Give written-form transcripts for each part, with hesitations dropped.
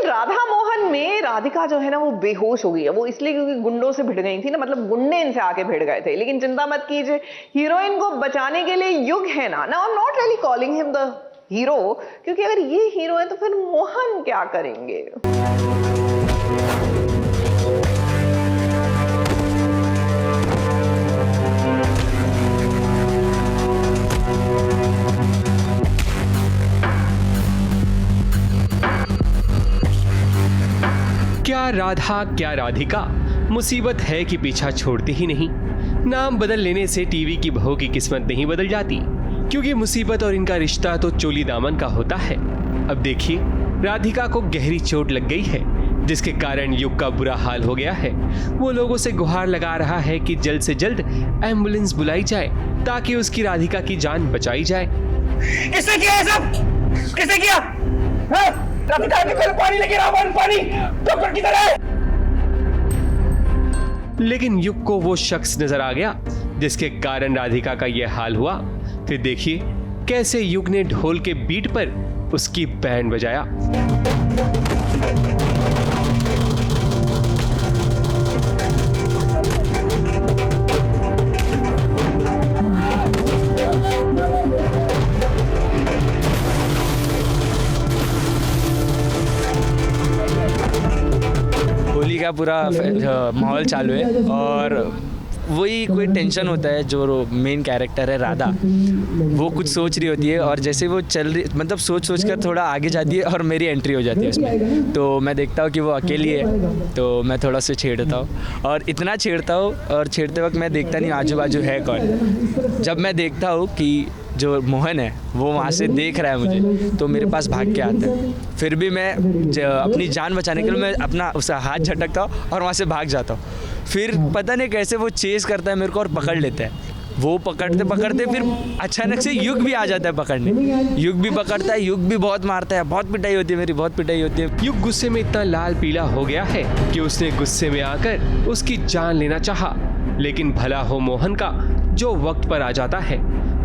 Serial Radha Mohan में राधिका जो है ना वो बेहोश हो गई है, वो इसलिए क्योंकि गुंडों से भिड़ गई थी ना, मतलब गुंडे इनसे आके भिड़ गए थे। लेकिन चिंता मत कीजिए, हीरोइन को बचाने के लिए युग है ना। Now I am not really calling him the hero, क्योंकि अगर ये हीरो है तो फिर मोहन क्या करेंगे। क्या राधा क्या राधिका, मुसीबत है कि पीछा छोड़ते ही नहीं। नाम बदल लेने से टीवी की बहू की किस्मत नहीं बदल जाती, क्योंकि मुसीबत और इनका रिश्ता तो चोली दामन का होता है। अब देखिए, राधिका को गहरी चोट लग गई है, जिसके कारण युग का बुरा हाल हो गया है। वो लोगों से गुहार लगा रहा है कि जल्द से जल्द एम्बुलेंस बुलाई जाए ताकि उसकी राधिका की जान बचाई जाए। इसने किया है सब? किसने किया? राधिका के कोल पानी लेके रावण पानी डॉक्टर किधर है? लेकिन युग को वो शख्स नजर आ गया जिसके कारण राधिका का यह हाल हुआ। फिर देखिए कैसे युग ने ढोल के बीट पर उसकी बैंड बजाया। होली का पूरा माहौल चालू है और वही कोई टेंशन होता है। जो मेन कैरेक्टर है राधा, वो कुछ सोच रही होती है और जैसे वो चल रही, मतलब सोच कर थोड़ा आगे जाती है और मेरी एंट्री हो जाती है उसमें। तो मैं देखता हूँ कि वो अकेली है, तो मैं थोड़ा सा छेड़ता हूँ और इतना छेड़ता हूँ, और छेड़ते वक्त मैं देखता नहीं आजू बाजू है कौन। जब मैं देखता हूँ कि जो मोहन है वो वहाँ से देख रहा है मुझे, तो मेरे पास भाग के आता है। फिर भी मैं अपनी जान बचाने के लिए मैं अपना उसका हाथ झटकता हूँ और वहाँ से भाग जाता हूँ। फिर पता नहीं कैसे वो चेस करता है मेरे को और पकड़ लेता है। वो पकड़ते पकड़ते फिर अचानक से युग भी आ जाता है पकड़ने। युग भी पकड़ता है, युग भी बहुत मारता है, बहुत पिटाई होती है मेरी, बहुत पिटाई होती है। युग गुस्से में इतना लाल पीला हो गया है कि उसने गुस्से में आकर उसकी जान लेना चाहा, लेकिन भला हो मोहन का जो वक्त पर आ जाता है,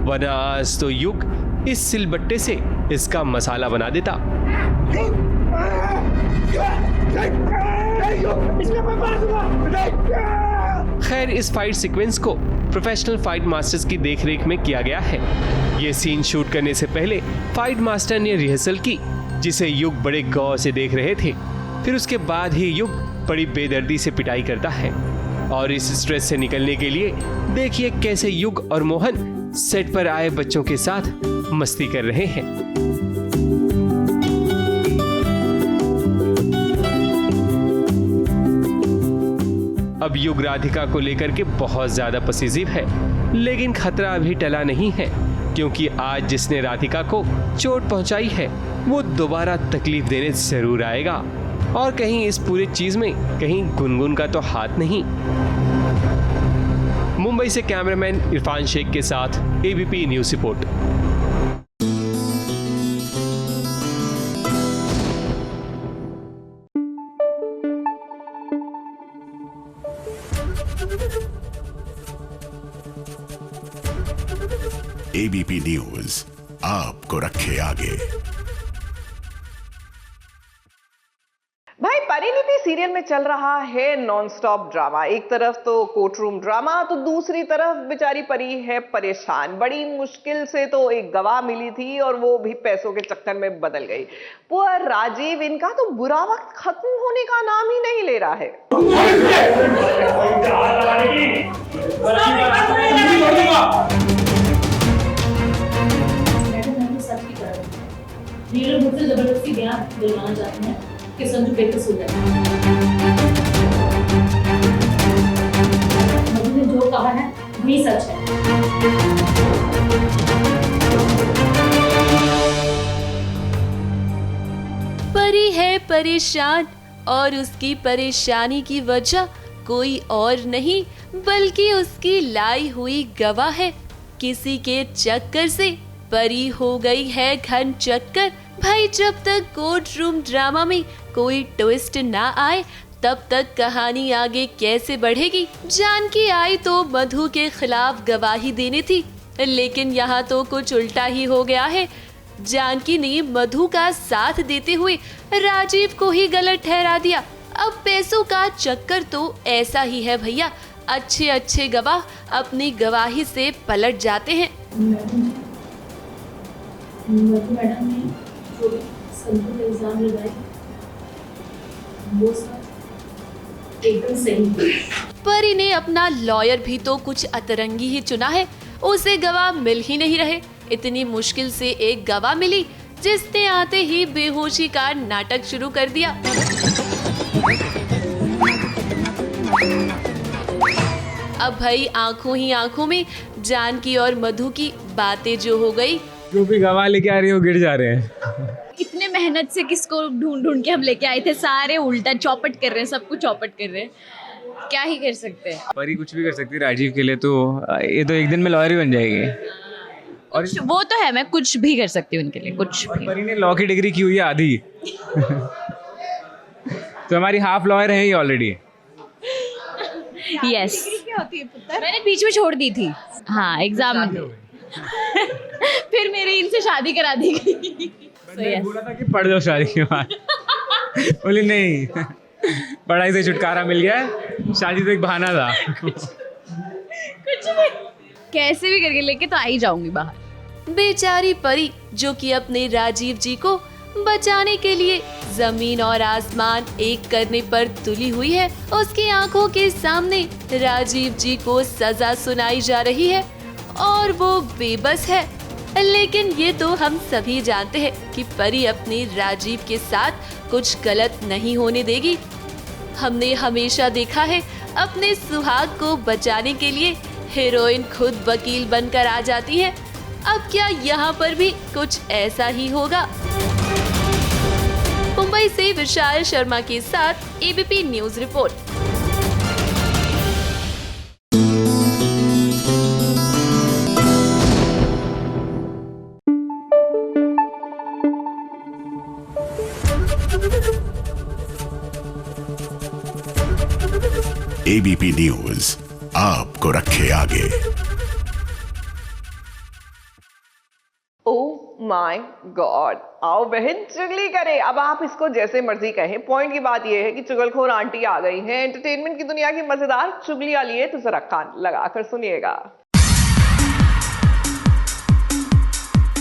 वरना आज तो युग इस सिलबट्टे से इसका मसाला बना देता। खैर, इस फाइट सीक्वेंस को प्रोफेशनल फाइट मास्टर्स की देखरेख में किया गया है। ये सीन शूट करने से पहले फाइट मास्टर ने रिहर्सल की, जिसे युग बड़े गौर से देख रहे थे। फिर उसके बाद ही युग बड़ी बेदर्दी से पिटाई करता है और इस स्ट्रेस से निकलने के लिए देखिए कैसे युग और मोहन सेट पर आए बच्चों के साथ मस्ती कर रहे हैं। अब युग राधिका को लेकर के बहुत ज्यादा पसीजिव है, लेकिन खतरा अभी टला नहीं है, क्योंकि आज जिसने राधिका को चोट पहुंचाई है वो दोबारा तकलीफ देने जरूर आएगा। और कहीं इस पूरी चीज में कहीं गुनगुन का तो हाथ नहीं। मुंबई से कैमरामैन इरफान शेख के साथ ABP news report. ABP news आपको रखे आगे। भाई, परिणीति सीरियल में चल रहा है नॉनस्टॉप ड्रामा। एक तरफ तो कोर्ट रूम ड्रामा, तो दूसरी तरफ बेचारी परी है परेशान। बड़ी मुश्किल से तो एक गवाह मिली थी और वो भी पैसों के चक्कर में बदल गई। पुअर राजीव, इनका तो बुरा वक्त खत्म होने का नाम ही नहीं ले रहा है। ये लोग मुझसे जबरदस्ती बयान दिलवाना चाहते हैं कि संजू बेकसूर है। मधु ने जो कहा है वही सच है। परी है परेशान और उसकी परेशानी की वजह कोई और नहीं बल्कि उसकी लाई हुई गवाह है। किसी के चक्कर से परी हो गई है घन चक्कर। भाई, जब तक कोर्ट रूम ड्रामा में कोई ट्विस्ट ना आए तब तक कहानी आगे कैसे बढ़ेगी। जानकी आई तो मधु के खिलाफ गवाही देनी थी, लेकिन यहाँ तो कुछ उल्टा ही हो गया है। जानकी ने मधु का साथ देते हुए राजीव को ही गलत ठहरा दिया। अब पैसों का चक्कर तो ऐसा ही है भैया, अच्छे अच्छे गवाह अपनी गवाही से पलट जाते हैं। मधु मैडम ने जो भी संजू पे इल्जाम लगाए वो सब एकदम सही। परी ने अपना लॉयर भी तो कुछ अतरंगी ही चुना है, उसे गवाह मिल ही नहीं रहे। इतनी मुश्किल से एक गवाह मिली जिसने आते ही बेहोशी का नाटक शुरू कर दिया। अब भाई आंखों ही आंखों में जानकी और मधु की बातें जो हो गई। जो भी गवाह लेके आ रही हो गिर जा रहे हैं। इतने मेहनत से किसको ढूंढ ढूंढ के हम लेके आए थे, सारे उल्टा चौपट कर रहे हैं, सब कुछ चौपट कर रहे हैं, क्या ही कर सकते हैं। परी कुछ भी कर सकती है राजीव के लिए, तो ये तो एक दिन में लॉयर ही बन जाएगी। और वो तो है, मैं कुछ भी कर सकती हूँ उनके लिए, कुछ भी। परी ने लॉ की डिग्री की हुई है आधी। तो हमारी हाफ लॉयर है ही ऑलरेडी। यस, मैंने बीच में छोड़ दी थी। हाँ, एग्जाम में फिर मेरी इनसे शादी करा दी गई। मैंने बोला था कि पढ़ जाओ शादी के बाद, बोली नहीं, पढ़ाई से छुटकारा मिल गया, शादी तो एक बहाना था। कुछ भी कैसे भी करके लेके तो आ ही जाऊंगी बाहर। बेचारी परी जो कि अपने राजीव जी को बचाने के लिए जमीन और आसमान एक करने पर तुली हुई है, उसकी आंखों के सामने राजीव जी को सजा सुनाई जा रही है और वो बेबस है। लेकिन ये तो हम सभी जानते हैं कि परी अपने राजीव के साथ कुछ गलत नहीं होने देगी। हमने हमेशा देखा है अपने सुहाग को बचाने के लिए हीरोइन खुद वकील बनकर आ जाती है। अब क्या यहाँ पर भी कुछ ऐसा ही होगा? मुंबई से विशाल शर्मा के साथ ABP news report. ABP news आपको रखे आगे। ओह माय गॉड, आओ बहन चुगली करे। अब आप इसको जैसे मर्जी कहें, पॉइंट की बात यह है कि चुगलखोर आंटी आ गई हैं एंटरटेनमेंट की दुनिया की मजेदार चुगलियां लिए, तो जरा कान लगाकर सुनिएगा।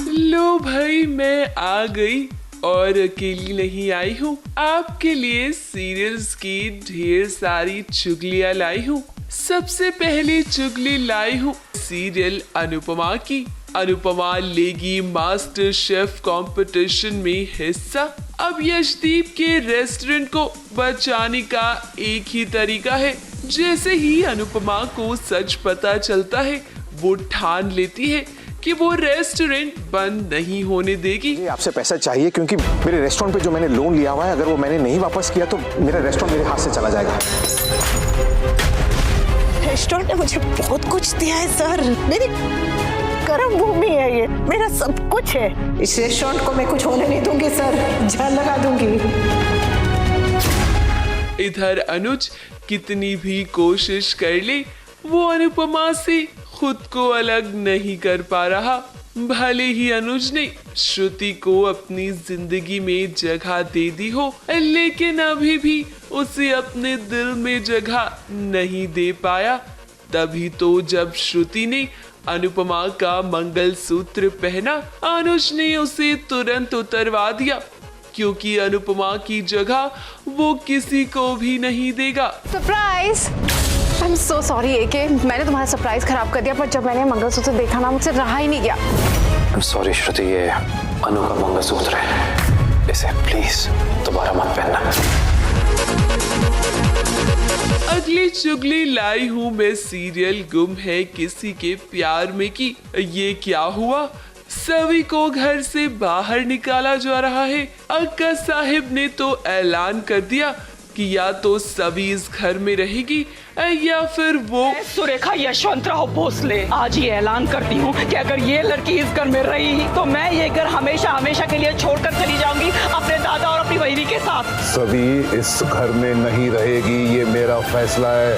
लो भाई, मैं आ गई और अकेली नहीं आई हूँ, आपके लिए सीरियल्स की ढेर सारी चुगलियां लाई हूँ। सबसे पहली चुगली लाई हूँ सीरियल अनुपमा की। अनुपमा लेगी मास्टर शेफ कंपटीशन में हिस्सा। अब यशदीप के रेस्टोरेंट को बचाने का एक ही तरीका है। जैसे ही अनुपमा को सच पता चलता है, वो ठान लेती है कि वो रेस्टोरेंट बंद नहीं होने देगी। आपसे पैसा चाहिए क्योंकि मेरे रेस्टोरेंट पे जो मैंने लोन लिया हुआ है, अगर वो मैंने नहीं वापस किया तो मेरा रेस्टोरेंट मेरे हाथ से चला जाएगा। रेस्टोरेंट ने मुझे बहुत कुछ दिया है सर, मेरी कर्म भूमि है, ये मेरा सब कुछ है। इस रेस्टोरेंट को मैं कुछ होने नहीं दूंगी सर, जान लगा दूंगी। इधर अनुज कितनी भी कोशिश कर ले, वो अनुपमा से खुद को अलग नहीं कर पा रहा। भले ही अनुज ने श्रुति को अपनी जिंदगी में जगह दे दी हो, लेकिन अभी भी उसे अपने दिल में जगह नहीं दे पाया। तभी तो जब श्रुति ने अनुपमा का मंगलसूत्र पहना, अनुज ने उसे तुरंत उतरवा दिया, क्योंकि अनुपमा की जगह वो किसी को भी नहीं देगा। Surprise! I am so sorry AK, मैंने तुम्हारा सरप्राइज खराब कर दिया, पर जब मैंने मंगलसूत्र देखा ना, मुझसे रहा ही नहीं गया। आई एम सॉरी श्रुति, ये अनु का मंगलसूत्र है, इसे प्लीज दोबारा मत पहनना। अगली चुगली लाई हूँ मैं सीरियल गुम है किसी के प्यार में की। ये क्या हुआ, सभी को घर से बाहर निकाला जा रहा है। अक्का साहिब ने तो ऐलान कर दिया कि या तो सभी इस घर में रहेगी या फिर वो। सुरेखा यशवंतराव भोसले आज ये ऐलान करती हूँ कि अगर ये लड़की इस घर में रही तो मैं ये घर हमेशा हमेशा के लिए छोड़कर चली जाऊंगी अपने दादा और अपनी बहनी के साथ। सभी इस घर में नहीं रहेगी, ये मेरा फैसला है।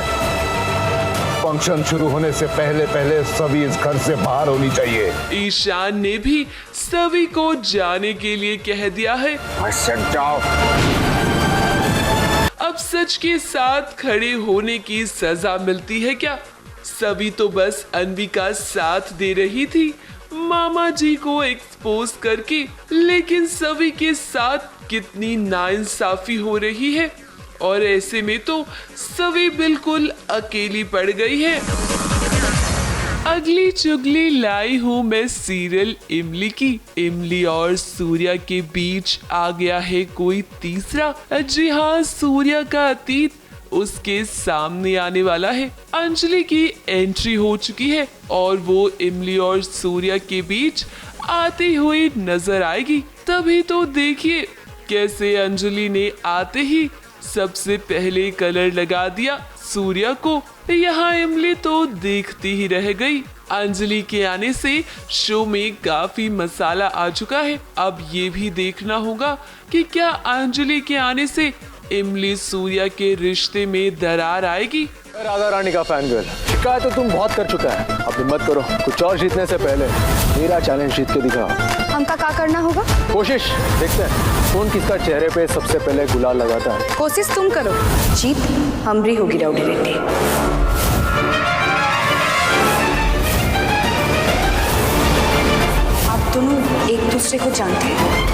फंक्शन शुरू होने से पहले पहले सभी इस घर से बाहर होनी चाहिए। ईशान ने भी सभी को जाने के लिए कह दिया है। अब सच के साथ खड़े होने की सजा मिलती है क्या? सभी तो बस अन्वी का साथ दे रही थी मामा जी को एक्सपोज करके, लेकिन सभी के साथ कितनी नाइंसाफी हो रही है और ऐसे में तो सभी बिल्कुल अकेली पड़ गई है। अगली चुगली लाई हूँ मैं सीरियल इमली की। इमली और सूर्या के बीच आ गया है कोई तीसरा। जी हाँ, सूर्या का अतीत उसके सामने आने वाला है। अंजलि की एंट्री हो चुकी है और वो इमली और सूर्या के बीच आती हुई नजर आएगी। तभी तो देखिए कैसे अंजलि ने आते ही सबसे पहले कलर लगा दिया सूर्या को। यहाँ इमली तो देखती ही रह गई। अंजलि के आने से शो में काफी मसाला आ चुका है। अब ये भी देखना होगा कि क्या अंजलि के आने से इमली सूर्या के रिश्ते में दरार आएगी। राधा रानी का फैन गर्ल, शिकायत तो तुम बहुत कर चुका है। अब हिम्मत करो, कुछ और जीतने से पहले मेरा चैलेंज जीत के दिखा। हमका क्या करना होगा? कोशिश देखते हैं कौन किसका चेहरे पे सबसे पहले गुलाल लगाता है। कोशिश तुम करो, जीत हमरी होगी राउडी रेड्डी। आप दोनों एक दूसरे को जानते हैं।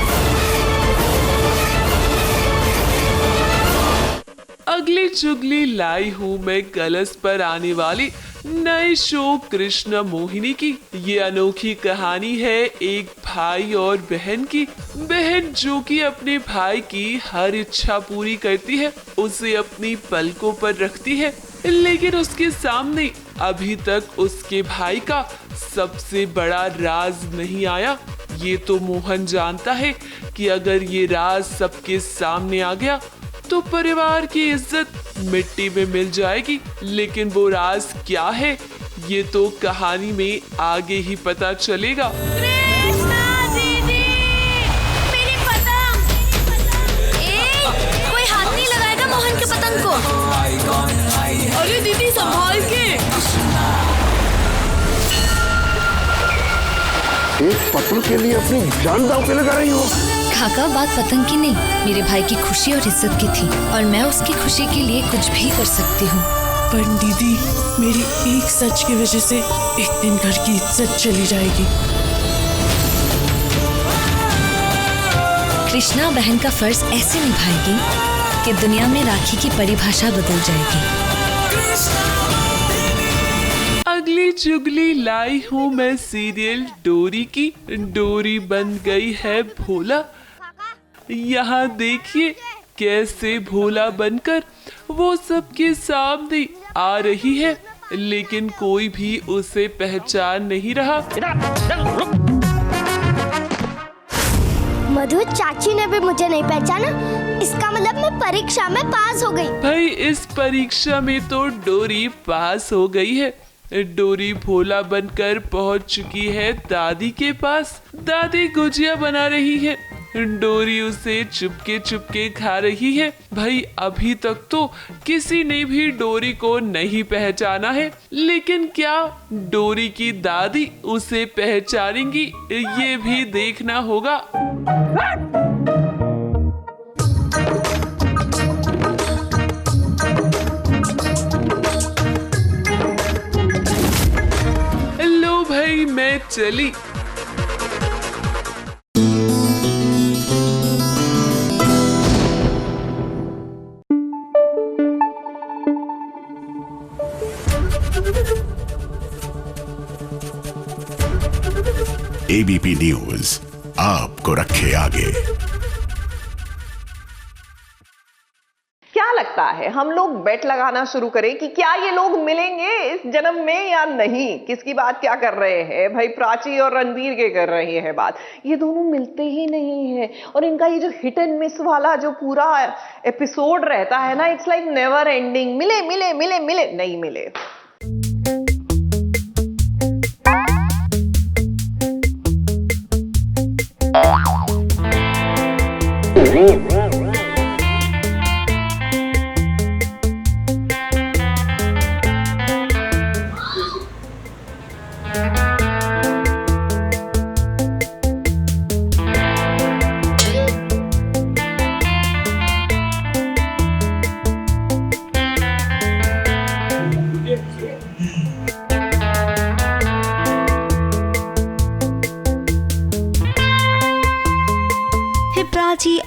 अगली चुगली लाई हूँ मैं कलश पर आने वाली नए शो कृष्ण मोहिनी की। ये अनोखी कहानी है एक भाई और बहन की। बहन जो कि अपने भाई की हर इच्छा पूरी करती है, उसे अपनी पलकों पर रखती है, लेकिन उसके सामने अभी तक उसके भाई का सबसे बड़ा राज नहीं आया। ये तो मोहन जानता है कि अगर ये राज सबके सामने आ गया तो परिवार की इज्जत मिट्टी में मिल जाएगी। लेकिन वो राज क्या है ये तो कहानी में आगे ही पता चलेगा। कोई हाथ नहीं लगाएगा मोहन के पतंग को। अरे दीदी संभाल के। एक पतंग के लिए अपनी जान दांव पे लगा रही हो। काका, बात पतंग की नहीं, मेरे भाई की खुशी और इज्जत की थी और मैं उसकी खुशी के लिए कुछ भी कर सकती हूँ। पर दीदी, मेरी एक सच की वजह से एक दिन घर की इज्जत चली जाएगी। कृष्णा बहन का फर्ज ऐसे निभाएगी कि दुनिया में राखी की परिभाषा बदल जाएगी। अगली चुगली लाई हूँ मैं सीरियल डोरी की। डोरी बन गई है भोला। यहाँ देखिए कैसे भोला बनकर वो सबके सामने आ रही है, लेकिन कोई भी उसे पहचान नहीं रहा। मधु चाची ने भी मुझे नहीं पहचाना, इसका मतलब मैं परीक्षा में पास हो गई। भाई इस परीक्षा में तो डोरी पास हो गई है। डोरी भोला बनकर पहुंच चुकी है दादी के पास। दादी गुजिया बना रही है, डोरी उसे चुपके चुपके खा रही है। भाई अभी तक तो किसी ने भी डोरी को नहीं पहचाना है, लेकिन क्या डोरी की दादी उसे पहचानेंगी ये भी देखना होगा। लो भाई मैं चली। एबीपी न्यूज आपको रखे आगे। क्या लगता है हम लोग बेट लगाना शुरू करें कि क्या ये लोग मिलेंगे इस जन्म में या नहीं? किसकी बात क्या कर रहे हैं भाई? प्राची और रणवीर के कर रहे हैं बात। ये दोनों मिलते ही नहीं है और इनका ये जो हिट एंड मिस वाला जो पूरा एपिसोड रहता है ना, इट्स लाइक नेवर एंडिंग। मिले मिले मिले मिले, नहीं मिले।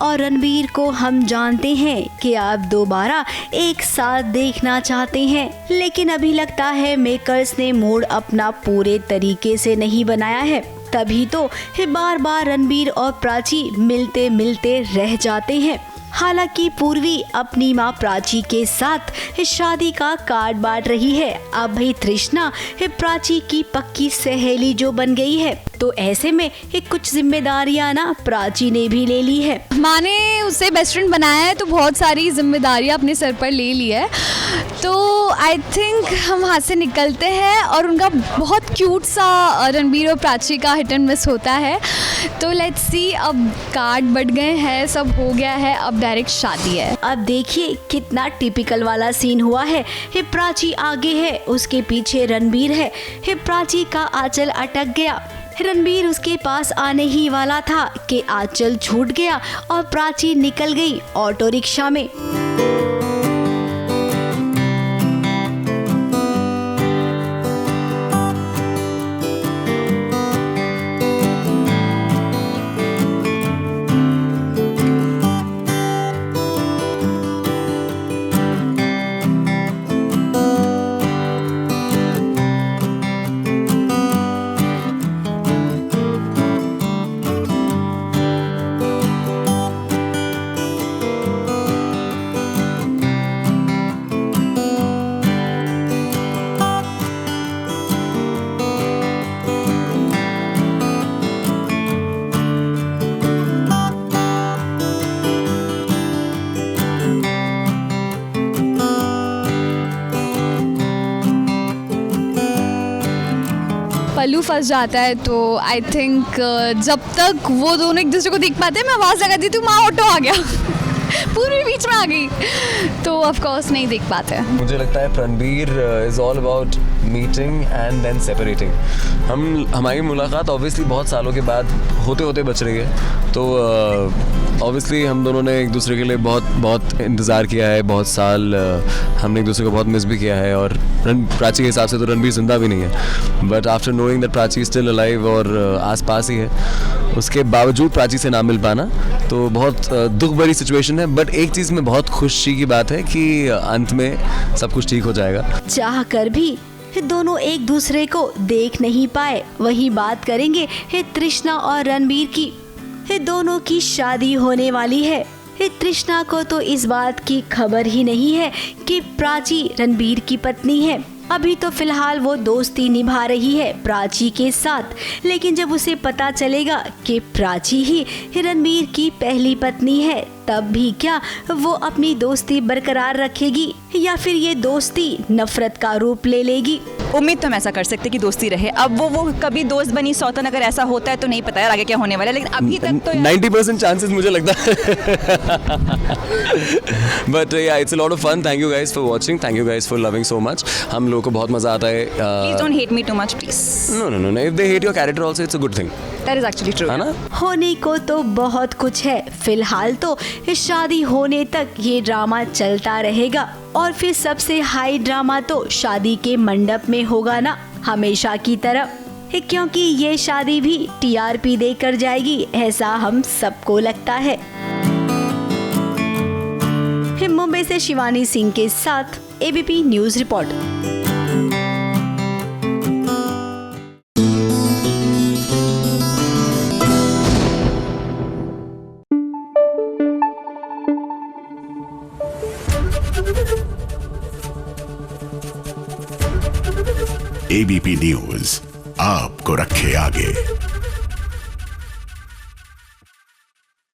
और रणबीर को हम जानते हैं कि आप दोबारा एक साथ देखना चाहते हैं, लेकिन अभी लगता है मेकर्स ने मूड अपना पूरे तरीके से नहीं बनाया है। तभी तो बार बार रणबीर और प्राची मिलते मिलते रह जाते हैं। हालांकि पूर्वी अपनी माँ प्राची के साथ शादी का कार्ड बांट रही है। अब भाई तृष्णा प्राची की पक्की सहेली जो बन गई है, तो ऐसे में कुछ जिम्मेदारियां ना प्राची ने भी ले ली है। माँ ने उसे बेस्ट फ्रेंड बनाया है तो बहुत सारी जिम्मेदारियां अपने सर पर ले ली है, तो आई थिंक हम वहाँ से निकलते हैं और उनका बहुत क्यूट सा रणबीर और प्राची का हिट एंड मिस होता है। तो लेट्स सी, अब कार्ड बढ़ गए हैं, सब हो गया है, अब डायरेक्ट शादी है। अब देखिए कितना टिपिकल वाला सीन हुआ है। प्राची आगे है, उसके पीछे रणबीर है। प्राची का आंचल अटक गया, रणबीर उसके पास आने ही वाला था कि आंचल छूट गया और प्राची निकल गई ऑटो रिक्शा में। पल्लू फंस जाता है, तो आई थिंक जब तक वो दोनों एक दूसरे को देख पाते हैं, मैं आवाज़ लगा दी थी, माँ ऑटो आ गया पूरी बीच में आ गई, तो ऑफ कोर्स नहीं देख पाते। मुझे लगता है Ranbir is all about meeting and then separating. हमारी मुलाकात ऑब्वियसली बहुत सालों के बाद होते होते बच रही है, तो ऑब्वियसली हम दोनों ने एक दूसरे के लिए बहुत इंतज़ार किया है, बहुत साल हमने एक दूसरे को बहुत मिस भी किया है। और प्राची के हिसाब से तो रणबीर जिंदा भी नहीं है, but after knowing that Prachi still alive और आस पास ही है, उसके बावजूद प्राची से ना मिल पाना तो बहुत दुख भरी सिचुएशन है। बट एक चीज़ में बहुत खुशी की बात है कि अंत में सब कुछ ठीक हो जाएगा। चाह कर भी दोनों एक दूसरे को देख नहीं पाए। वही बात करेंगे तृष्णा और रणबीर की। दोनों की शादी होने वाली है। तृष्णा को तो इस बात की खबर ही नहीं है कि प्राची रणबीर की पत्नी है। अभी तो फिलहाल वो दोस्ती निभा रही है प्राची के साथ, लेकिन जब उसे पता चलेगा कि प्राची ही रणबीर की पहली पत्नी है, तब भी क्या वो अपनी दोस्ती बरकरार रखेगी या फिर ये दोस्ती नफरत का रूप ले लेगी? उम्मीद तो हम ऐसा कर सकते कि दोस्ती रहे। अब वो कभी दोस्त बनी सौतन, अगर ऐसा होता है तो नहीं पता यार आगे क्या होने वाला है, लेकिन अभी तक तो 90% चांसेस मुझे लगता है। But yeah it's a lot of fun. Thank you guys for watching, thank you guys for loving so much. हम लोगों को बहुत मजा आता है। Please don't hate me too much please. No, if they hate your character also it's a good thing. That is actually true, है ना? होने को तो बहुत कुछ है। फिलहाल तो शादी होने तक ये ड्रामा चलता रहेगा, और फिर सबसे हाई ड्रामा तो शादी के मंडप में होगा ना, हमेशा की तरह, क्योंकि ये शादी भी टीआरपी देकर जाएगी, ऐसा हम सबको लगता है। मुंबई से शिवानी सिंह के साथ ABP news report. ABP news आपको रखे आगे।